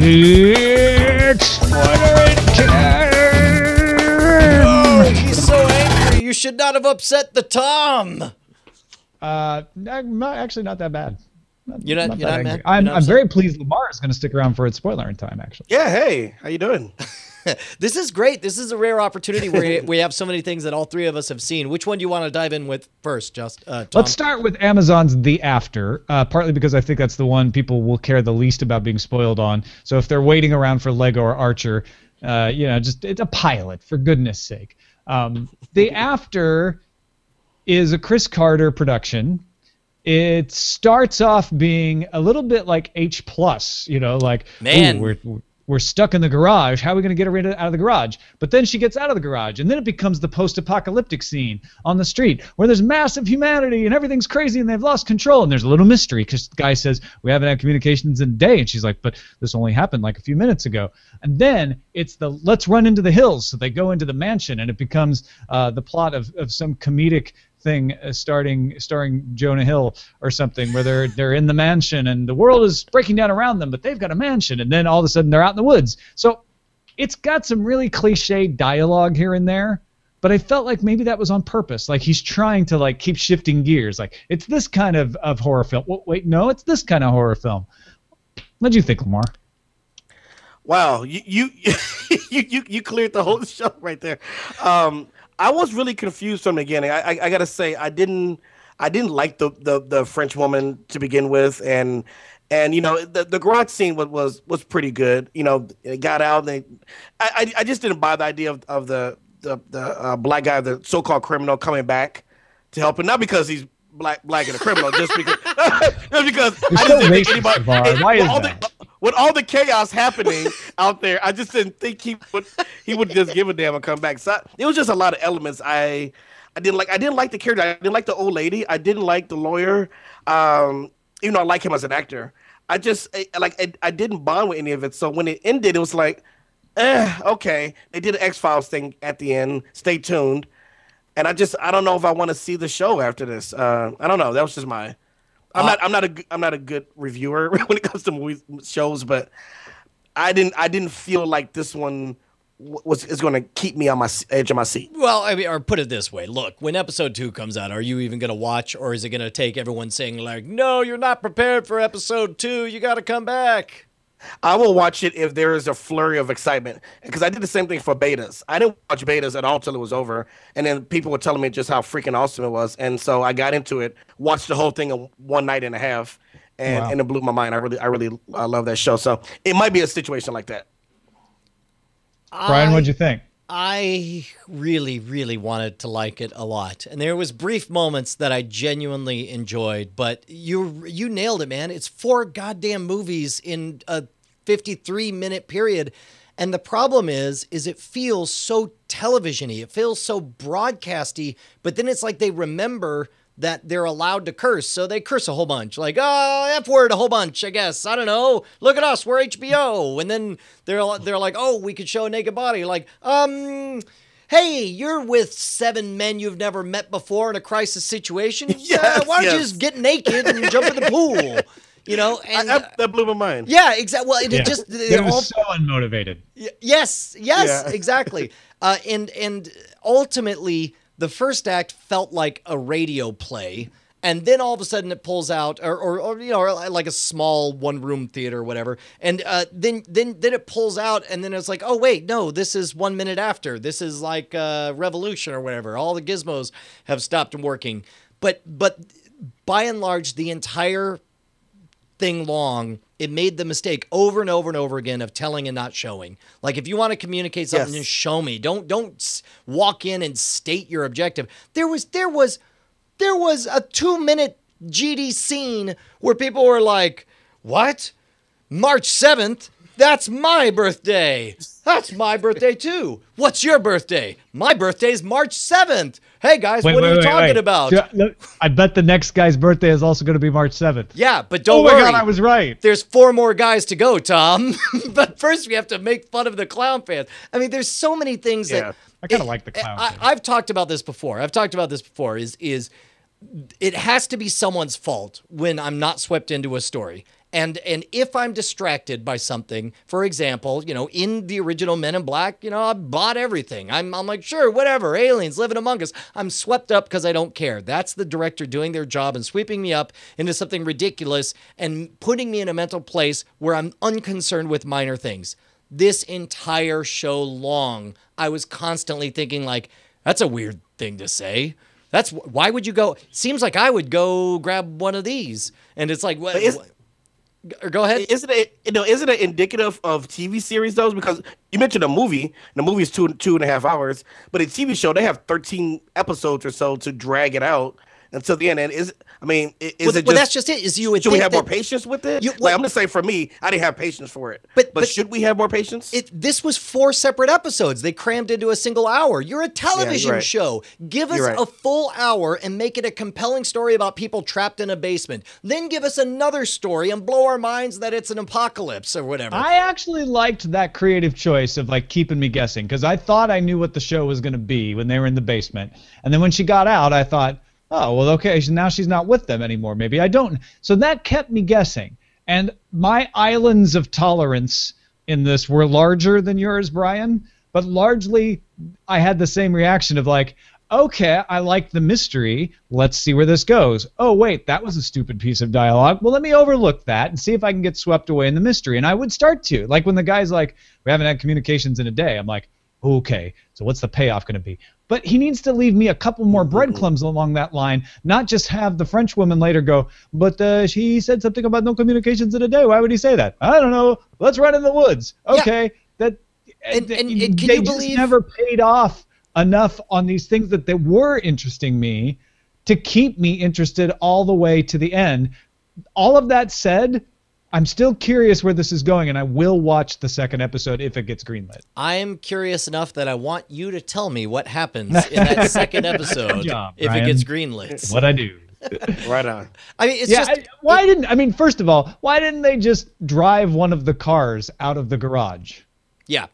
It's Spoilerin time! Oh, he's so angry. You should not have upset the Tom. Actually, not that bad. You're not that mad? I'm very pleased Lamar is going to stick around for its Spoilerin time, actually. Yeah, hey, how you doing? This is great. This is a rare opportunity where we have so many things that all three of us have seen. Which one do you want to dive in with first, Tom? Let's start with Amazon's The After, partly because I think that's the one people will care the least about being spoiled on. So if they're waiting around for Lego or Archer, just it's a pilot, for goodness sake. The After is a Chris Carter production. It starts off being a little bit like H+, Man. We're stuck in the garage. How are we going to get her out of the garage? But then she gets out of the garage, and then it becomes the post-apocalyptic scene on the street where there's massive humanity and everything's crazy and they've lost control. And there's a little mystery because the guy says, we haven't had communications in a day. And she's like, but this only happened like a few minutes ago. And then it's the let's run into the hills. So they go into the mansion, and it becomes the plot of some comedic thing starring Jonah Hill or something, where they're in the mansion and the world is breaking down around them, but they've got a mansion, and then all of a sudden they're out in the woods. So it's got some really cliche dialogue here and there, but I felt like maybe that was on purpose. Like he's trying to keep shifting gears. Like it's this kind of horror film. Wait, no, it's this kind of horror film. What'd you think, Lamar? Wow, you cleared the whole show right there. I was really confused from the beginning. I gotta say, I didn't like the French woman to begin with, and the garage scene was pretty good. It got out. I just didn't buy the idea of the black guy, the so-called criminal, coming back to help him. Not because he's black and a criminal, just because I just didn't think anybody. Why is that? With all the chaos happening out there, I just didn't think he would just give a damn and come back. So it was just a lot of elements I didn't like. I didn't like the character. I didn't like the old lady. I didn't like the lawyer. Even though I like him as an actor, I didn't bond with any of it. So when it ended, it was like, okay. They did an X-Files thing at the end. Stay tuned. And I don't know if I want to see the show after this. I don't know. That was just my. I'm not a good reviewer when it comes to movies, shows, but I didn't feel like this one is going to keep me on my edge of my seat. Well, I mean, or put it this way: look, when episode 2 comes out, are you even going to watch, or is it going to take everyone saying like, "No, you're not prepared for episode 2. You got to come back"? I will watch it if there is a flurry of excitement, because I did the same thing for betas. I didn't watch betas at all till it was over, and then people were telling me just how freaking awesome it was, and so I got into it, watched the whole thing in one night and a half, and it blew my mind. I really love that show. So it might be a situation like that. Brian, what'd you think? I really, really wanted to like it a lot. And there was brief moments that I genuinely enjoyed, but you nailed it, man. It's 4 goddamn movies in a 53-minute period. And the problem is it feels so television-y. It feels so broadcasty, but then it's like they remember that they're allowed to curse, so they curse a whole bunch. Like, F-word a whole bunch, I guess. I don't know. Look at us, we're HBO. And then they're like, oh, we could show a naked body. Like, hey, you're with 7 men you've never met before in a crisis situation. Yes, why don't you just get naked and jump in the pool? And that blew my mind. Yeah, exactly. Well, It was so unmotivated. Yes, exactly. And ultimately, the first act felt like a radio play, and then all of a sudden it pulls out, or like a small one-room theater or whatever, and then it pulls out, and then it's like, oh wait, no, this is 1 minute after. This is like Revolution or whatever. All the gizmos have stopped working, but by and large, the entire thing long, it made the mistake over and over and over again of telling and not showing. Like, if you want to communicate something, just show me. Don't walk in and state your objective. There was a 2-minute GD scene where people were like, what? March 7th? That's my birthday. That's my birthday too. What's your birthday? My birthday's March 7th. Hey guys, what are you talking about? I bet the next guy's birthday is also going to be March 7th. Yeah, but don't worry. Oh my God, I was right. There's 4 more guys to go, Tom. But first we have to make fun of the clown fans. I mean, there's so many things that I kind of like the clown fans. I've talked about this before. Is it has to be someone's fault when I'm not swept into a story. And if I'm distracted by something, for example, you know, in the original Men in Black, you know, I bought everything. I'm like, sure, whatever, aliens living among us. I'm swept up because I don't care. That's the director doing their job and sweeping me up into something ridiculous and putting me in a mental place where I'm unconcerned with minor things. This entire show long, I was constantly thinking like, that's a weird thing to say. Why would you go? Seems like I would go grab one of these. And it's like, what? Go ahead. Isn't it indicative of TV series though? Because you mentioned a movie, and the movie is 2.5 hours, but a TV show they have 13 episodes or so to drag it out until the end. And that's just it. Is you would should we have more patience with it? I'm gonna say for me, I didn't have patience for it. But should we have more patience? This was 4 separate episodes. They crammed into a single hour. You're a television show. Give us a full hour and make it a compelling story about people trapped in a basement. Then give us another story and blow our minds that it's an apocalypse or whatever. I actually liked that creative choice of like keeping me guessing because I thought I knew what the show was going to be when they were in the basement. And then when she got out, I thought, oh, well, okay, now she's not with them anymore. Maybe I don't. So that kept me guessing. And my islands of tolerance in this were larger than yours, Brian. But largely, I had the same reaction of like, okay, I like the mystery. Let's see where this goes. Oh, wait, that was a stupid piece of dialogue. Well, let me overlook that and see if I can get swept away in the mystery. And I would start to. Like when the guy's like, we haven't had communications in a day. I'm like, okay, so what's the payoff going to be? But he needs to leave me a couple more breadcrumbs along that line, not just have the French woman later go, but he said something about no communications in a day. Why would he say that? I don't know. Let's run in the woods. Okay. Yeah. And can you just believe never paid off enough on these things that they were interesting me to keep me interested all the way to the end. All of that said, I'm still curious where this is going, and I will watch the second episode if it gets greenlit. I am curious enough that I want you to tell me what happens in that second episode if it gets greenlit. What I do. Right on. I mean, it's first of all, why didn't they just drive one of the cars out of the garage? Yeah.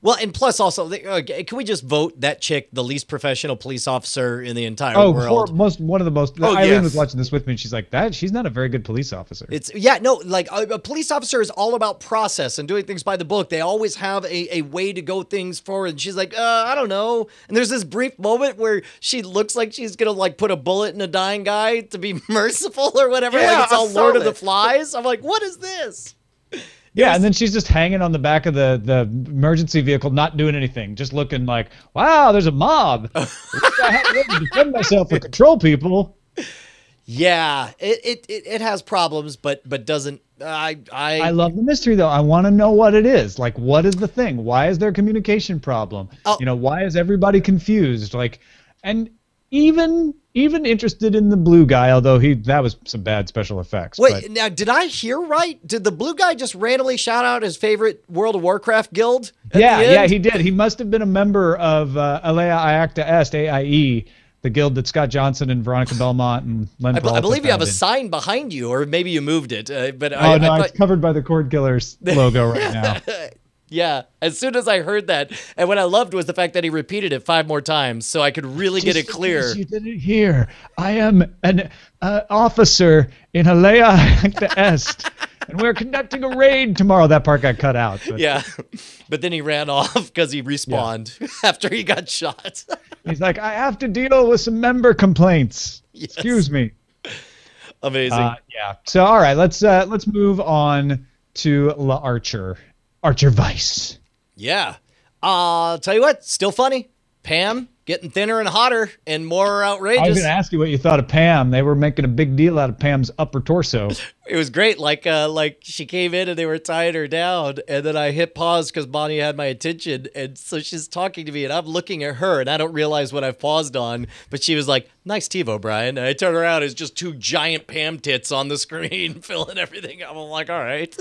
Well, and plus also, can we just vote that chick the least professional police officer in the entire world? One of the most. Eileen was watching this with me, and she's like, she's not a very good police officer. A police officer is all about process and doing things by the book. They always have a way to go things forward. And she's like, I don't know. And there's this brief moment where she looks like she's going to like put a bullet in a dying guy to be merciful or whatever. Yeah, like it's all Lord of the Flies. I'm like, what is this? Yeah, and then she's just hanging on the back of the emergency vehicle, not doing anything, just looking like, wow, there's a mob. I have to defend myself or control people. Yeah, it has problems, but doesn't. I love the mystery though. I want to know what it is. Like, what is the thing? Why is there a communication problem? Oh. Why is everybody confused? Like, and even interested in the blue guy, although that was some bad special effects. Wait, now did I hear right? Did the blue guy just randomly shout out his favorite World of Warcraft guild? Yeah, he did. He must have been a member of Alea Iacta Est, AIE, the guild that Scott Johnson and Veronica Belmont and Len I believe you have a sign behind you, or maybe you moved it. It's covered by the Cord Killers logo right now. Yeah, as soon as I heard that, and what I loved was the fact that he repeated it 5 more times, so I could really get it clear. You didn't hear. I am an officer in Alea Iacta Est, and we're conducting a raid tomorrow. That part got cut out. But. Yeah, but then he ran off because he respawned after he got shot. He's like, I have to deal with some member complaints. Yes. Excuse me. Amazing. Yeah. So all right, let's move on to La Archer. Archer Vice. Yeah. I'll tell you what, still funny. Pam getting thinner and hotter and more outrageous. I was going to ask you what you thought of Pam. They were making a big deal out of Pam's upper torso. It was great. Like she came in and they were tying her down, and then I hit pause because Bonnie had my attention, and so she's talking to me, and I'm looking at her, and I don't realize what I've paused on, but she was like, "Nice TiVo, Brian." And I turn around, it's just 2 giant Pam tits on the screen, filling everything up. I'm like, all right.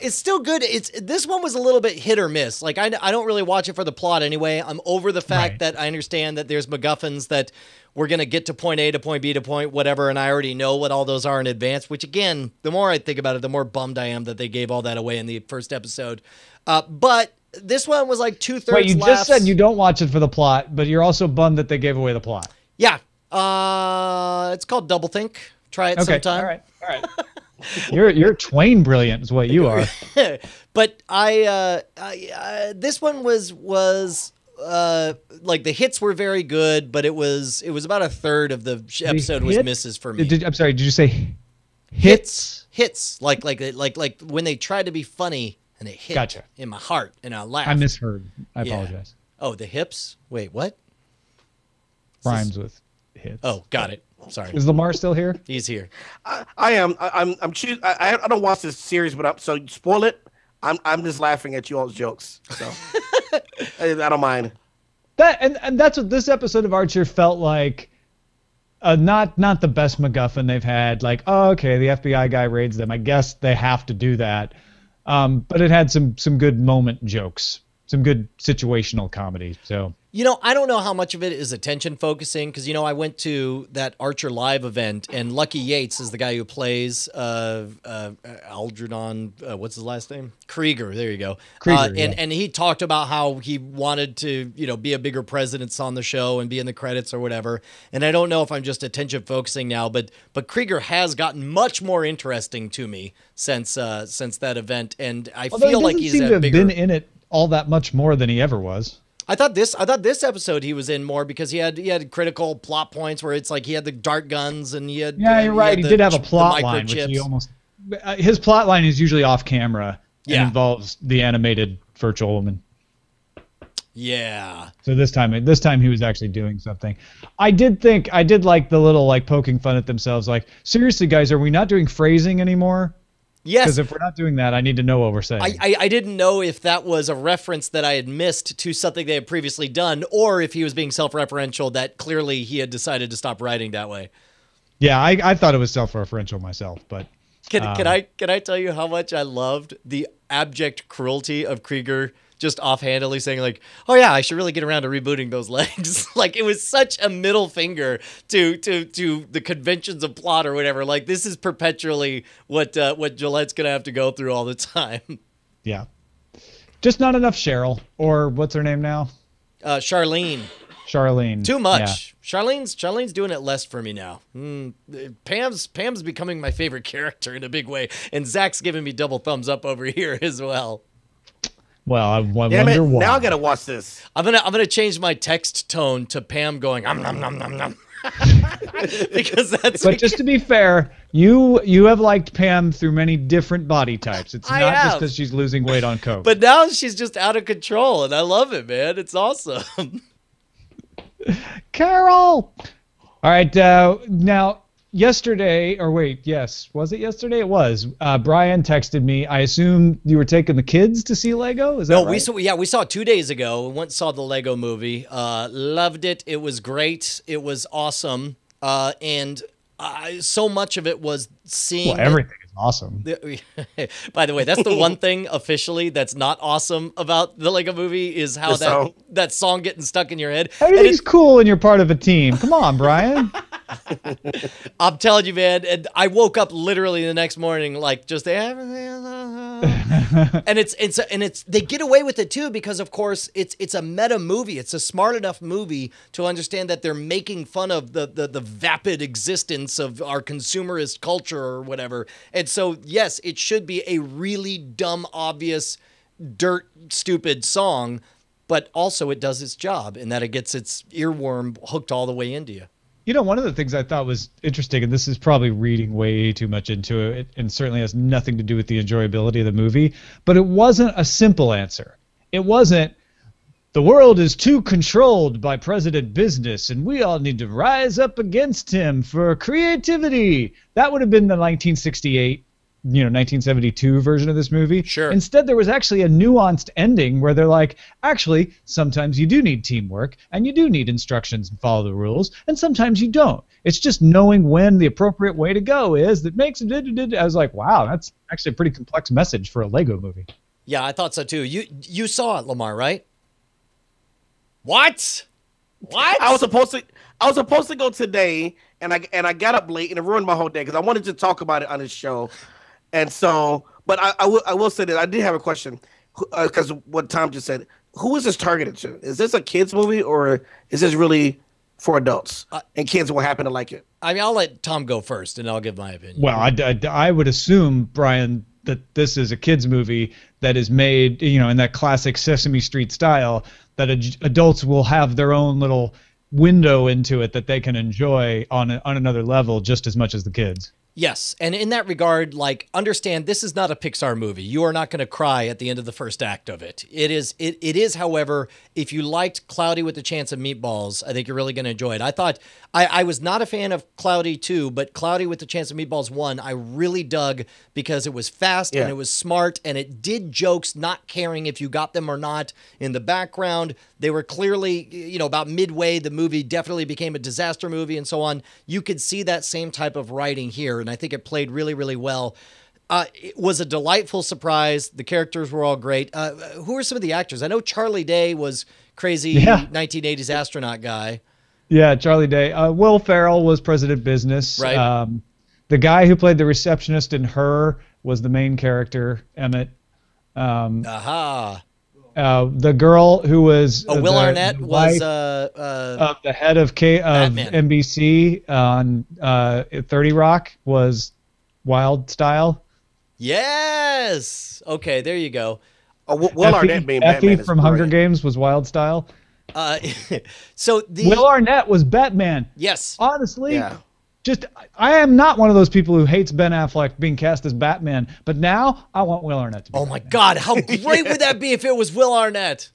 It's still good. This one was a little bit hit or miss. Like I don't really watch it for the plot anyway. I'm over the fact that I understand that there's MacGuffins that we're gonna get to point A to point B to point whatever, and I already know what all those are in advance. Which again, the more I think about it, the more bummed I am that they gave all that away in the first episode. But this one was like 2/3. Wait, you just said you don't watch it for the plot, but you're also bummed that they gave away the plot. Yeah. It's called Doublethink. Try it sometime. All right. You're Twain brilliant is what you are. But this one was like the hits were very good, but it was about a third of the episode was misses for me. I'm sorry, did you say hits? Hits. Like when they tried to be funny and it hit in my heart and I laughed. I misheard. I apologize. Oh, the hips? Wait, what? Rhymes with hits. Oh, got it. Sorry. Is Lamar still here? He's here. I am. I'm choosing. I don't watch this series, but so spoil it. I'm just laughing at you all's jokes. So I don't mind. That and that's what this episode of Archer felt like. Not the best MacGuffin they've had. Like, oh, okay, the FBI guy raids them. I guess they have to do that. But it had some good moment jokes, some good situational comedy. So. I don't know how much of it is attention focusing because, I went to that Archer Live event and Lucky Yates is the guy who plays Algernon, what's his last name? Krieger. There you go. Krieger, and he talked about how he wanted to, be a bigger presence on the show and be in the credits or whatever. And I don't know if I'm just attention focusing now, but Krieger has gotten much more interesting to me since that event. And I feel like he's seem to have been in it all that much more than he ever was. I thought this episode he was in more because he had critical plot points where it's like he had the dart guns and he had you're right. He did have a plot line, which he almost his plot line is usually off camera and involves the animated virtual woman. Yeah. So this time he was actually doing something. I did like the little like poking fun at themselves. Like, seriously, guys, are we not doing phrasing anymore? Yes. Because if we're not doing that, I need to know what we're saying. I didn't know if that was a reference that I had missed to something they had previously done, or if he was being self-referential that clearly he had decided to stop writing that way. Yeah, I thought it was self-referential myself, but can I tell you how much I loved the abject cruelty of Krieger just offhandedly saying like, oh yeah, I should really get around to rebooting those legs. Like it was such a middle finger to the conventions of plot or whatever. Like this is perpetually what Gillette's going to have to go through all the time. Yeah. Just not enough Cheryl, or what's her name now? Charlene. Too much. Yeah. Charlene's doing it less for me now. Pam's becoming my favorite character in a big way. And Zach's giving me double thumbs up over here as well. Well, I wonder why. Now I gotta watch this. I'm gonna change my text tone to Pam going nom nom nom nom nom. Because that's. But just to be fair, you have liked Pam through many different body types. It's not just because she's losing weight on coke. But now she's just out of control, and I love it, man. It's awesome. Carol. All right, now. Yesterday, was it yesterday? It was. Brian texted me. I assume you were taking the kids to see Lego? Is that right? We saw it 2 days ago. We went and saw the Lego movie. Loved it. It was great. It was awesome. And so much of it was seeing... Well, everything is awesome. By the way, that's the one thing officially that's not awesome about the Lego movie is how that song getting stuck in your head. Everything's cool when you're part of a team. Come on, Brian. I'm telling you, man. And I woke up literally the next morning, like just everything. And it's they get away with it too because of course it's a meta movie. It's a smart enough movie to understand that they're making fun of the vapid existence of our consumerist culture or whatever. And so yes, it should be a really dumb, obvious, dirt, stupid song, but also it does its job in that it gets its earworm hooked all the way into you. You know, one of the things I thought was interesting, and this is probably reading way too much into it, and certainly has nothing to do with the enjoyability of the movie, but it wasn't a simple answer. It wasn't, the world is too controlled by President Business, and we all need to rise up against him for creativity. That would have been the 1968 1972 version of this movie. Sure. Instead, there was actually a nuanced ending where they're like, actually, sometimes you do need teamwork and you do need instructions and follow the rules, and sometimes you don't. It's just knowing when the appropriate way to go is that makes it. I was like, wow, that's actually a pretty complex message for a Lego movie. Yeah, I thought so too. You saw it, Lamar, right? What? I was supposed to go today, and I got up late, and it ruined my whole day because I wanted to talk about it on this show. And so, but I will say that I did have a question because what Tom just said. Who is this targeted to? Is this a kids movie or is this really for adults, and kids will happen to like it. I mean, I'll let Tom go first, and I'll give my opinion. Well, I would assume, Brian, that this is a kids movie that is made, in that classic Sesame Street style, that adults will have their own little window into it that they can enjoy on another level just as much as the kids. Yes, and in that regard, understand this is not a Pixar movie. You are not going to cry at the end of the first act of it. It is, however, if you liked Cloudy with a Chance of Meatballs, I think you're really going to enjoy it. I thought I was not a fan of Cloudy 2, but Cloudy with a Chance of Meatballs 1, I really dug because it was fast and it was smart and it did jokes not caring if you got them or not in the background. They were clearly, about midway, the movie definitely became a disaster movie and so on. You could see that same type of writing here, and I think it played really, really well. It was a delightful surprise. The characters were all great. Who are some of the actors? I know Charlie Day was crazy 1980s astronaut guy. Yeah, Charlie Day. Will Ferrell was President Business. Right. The guy who played the receptionist in Her was the main character, Emmett. The girl who was Will Arnett was the head of NBC on 30 Rock was Wild Style. Yes. Okay, there you go. Will Arnett being Batman from Hunger Games was Wild Style. Will Arnett was Batman. Yes. Honestly, I am not one of those people who hates Ben Affleck being cast as Batman, but now I want Will Arnett to be Batman. God, how great would that be if it was Will Arnett?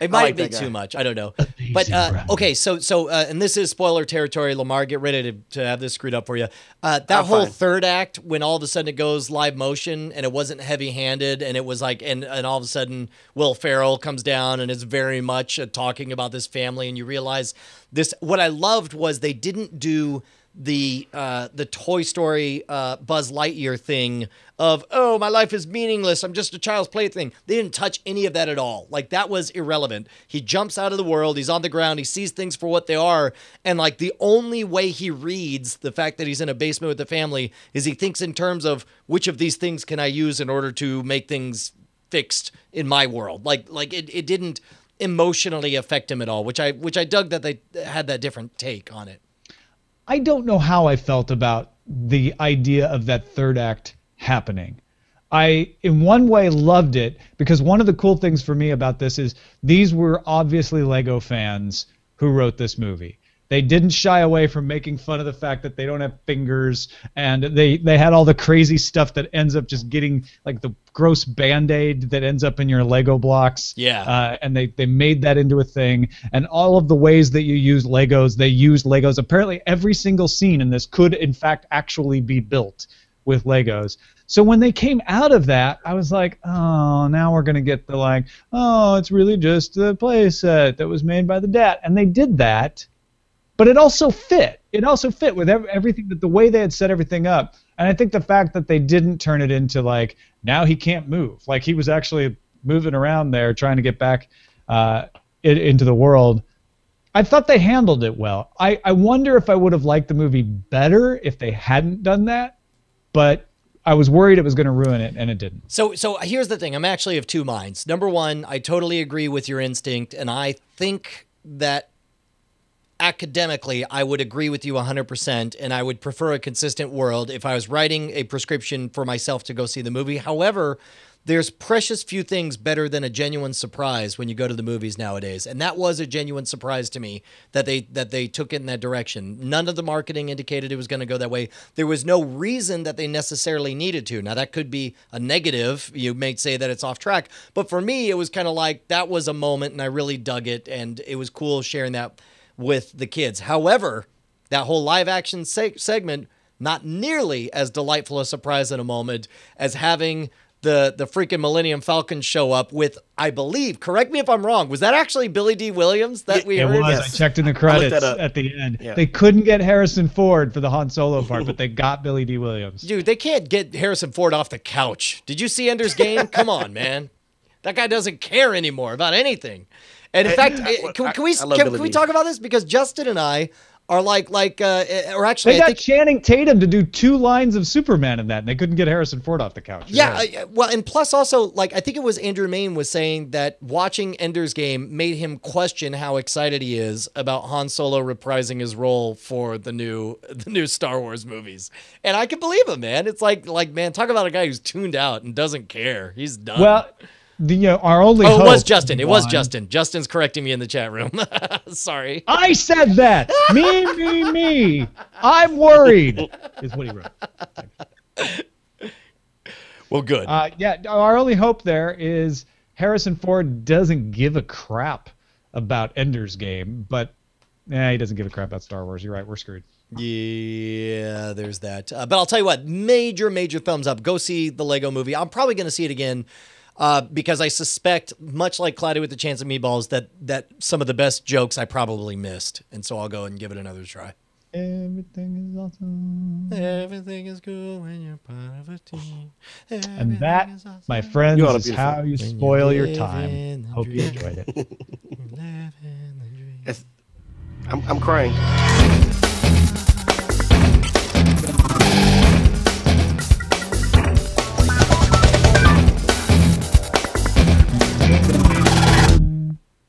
It might be too much. I don't know. But okay, so and this is spoiler territory, Lamar. Get ready to have this screwed up for you. That whole third act, when all of a sudden it goes live motion and it wasn't heavy-handed, and it was and all of a sudden Will Ferrell comes down and is very much talking about this family, and you realize this. What I loved was they didn't do the Toy Story Buzz Lightyear thing of, oh, my life is meaningless, I'm just a child's plaything. They didn't touch any of that at all. That was irrelevant. He jumps out of the world, he's on the ground, he sees things for what they are, and the only way he reads the fact that he's in a basement with the family is he thinks in terms of which of these things can I use in order to make things fixed in my world. It didn't emotionally affect him at all, which I dug that they had that different take on it. I don't know how I felt about the idea of that third act happening. I, in one way, loved it because one of the cool things for me about this is these were obviously Lego fans who wrote this movie. They didn't shy away from making fun of the fact that they don't have fingers, and they had all the crazy stuff that ends up just getting the gross Band-Aid that ends up in your Lego blocks. Yeah. And they made that into a thing. And all of the ways that you use Legos, they used Legos. Apparently every single scene in this could, in fact, actually be built with Legos. So when they came out of that, I was like, oh, now we're going to get the it's really just a play set that was made by the dad. And they did that. But it also fit. It also fit with everything, that the way they had set everything up. And I think the fact that they didn't turn it into now he can't move. He was actually moving around there trying to get back into the world. I thought they handled it well. I wonder if I would have liked the movie better if they hadn't done that. But I was worried it was going to ruin it, and it didn't. So here's the thing. I'm actually of two minds. Number one, I totally agree with your instinct, and I think that academically, I would agree with you 100%, and I would prefer a consistent world if I was writing a prescription for myself to go see the movie. However, there's precious few things better than a genuine surprise when you go to the movies nowadays, and that was a genuine surprise to me that they took it in that direction. None of the marketing indicated it was going to go that way. There was no reason that they necessarily needed to. Now, that could be a negative. You may say that it's off track, but for me, it was kind of that was a moment, and I really dug it, and it was cool sharing that with the kids. However, that whole live action segment, not nearly as delightful a surprise in a moment as having the freaking Millennium Falcon show up with, I believe, correct me if I'm wrong, was that actually Billy D. Williams that we heard? It was. Yes. I checked in the credits at the end. Yeah. They couldn't get Harrison Ford for the Han Solo part, but they got Billy D. Williams. Dude, they can't get Harrison Ford off the couch. Did you see Ender's Game? Come on, man. That guy doesn't care anymore about anything. And in fact, can we talk about this? Because Justin and I or or actually, They got Channing Tatum to do 2 lines of Superman in that, and they couldn't get Harrison Ford off the couch. Yeah, well, and plus also, like, I think it was Andrew Main was saying that watching Ender's Game made him question how excited he is about Han Solo reprising his role for the new Star Wars movies, and I can believe him, man. It's like man, talk about a guy who's tuned out and doesn't care. He's done. Well, our only hope. It was Justin. It was Justin. Justin's correcting me in the chat room. Sorry. I said that. Me. I'm worried. Is what he wrote. Well, good. Yeah, our only hope there is Harrison Ford doesn't give a crap about Ender's Game, but he doesn't give a crap about Star Wars. You're right. We're screwed. Yeah, there's that. But I'll tell you what, major thumbs up. Go see the Lego Movie. I'm probably going to see it again. Because I suspect, much like Cloudy with a Chance of Meatballs, that some of the best jokes I probably missed, and so I'll go and give it another try. Everything is awesome. Everything is cool when you're part of a team. And that, my friends, is how you spoil your time. Hope you enjoyed it. I'm crying.